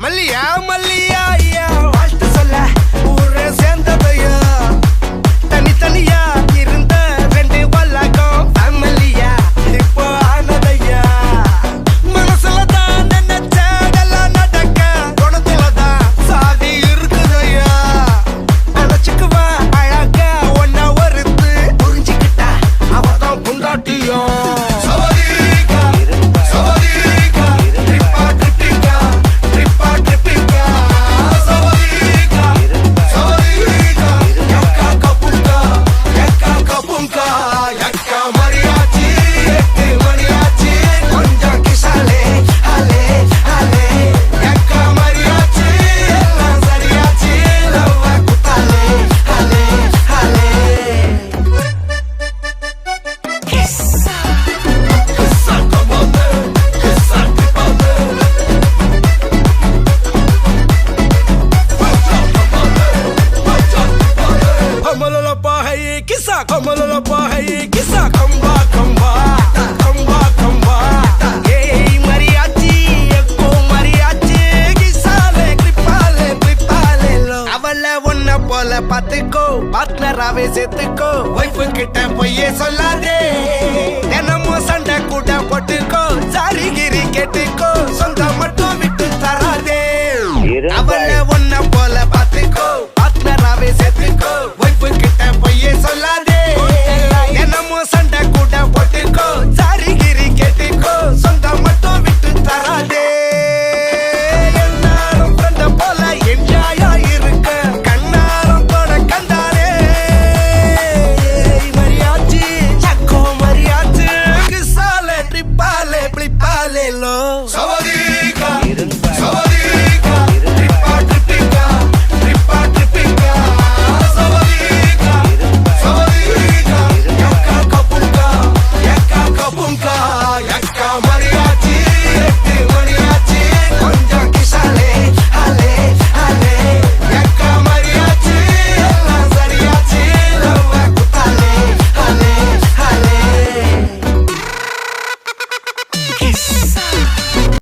மல்லியா மல்லியா ஐயா வாழ்த்து சொல்ல ஊரே சேர்ந்ததையா தனித்தனியா இருந்த ரெண்டு வல்லகம் ஃபேமிலியா இப்போ ஆனதையா மனசுல தான் நினைச்சதெல்லாம் நடக்க குணத்துல தான் சாதி இருக்குதையா அழைச்சுக்குவா அழகா ஒன்னா ஒருத்து புரிஞ்சுக்கிட்டா அவதான் புண்டாட்டியா Kisa kamalala pahaye kisa kamba kamba kamba kamba hey mariachi ekko mariachi kisale kripale lo avalla onna pola pathukko partner ave settukko wife kitta poye sollade denamo sanda kuda pottukko sari giri kettukko sonda mattum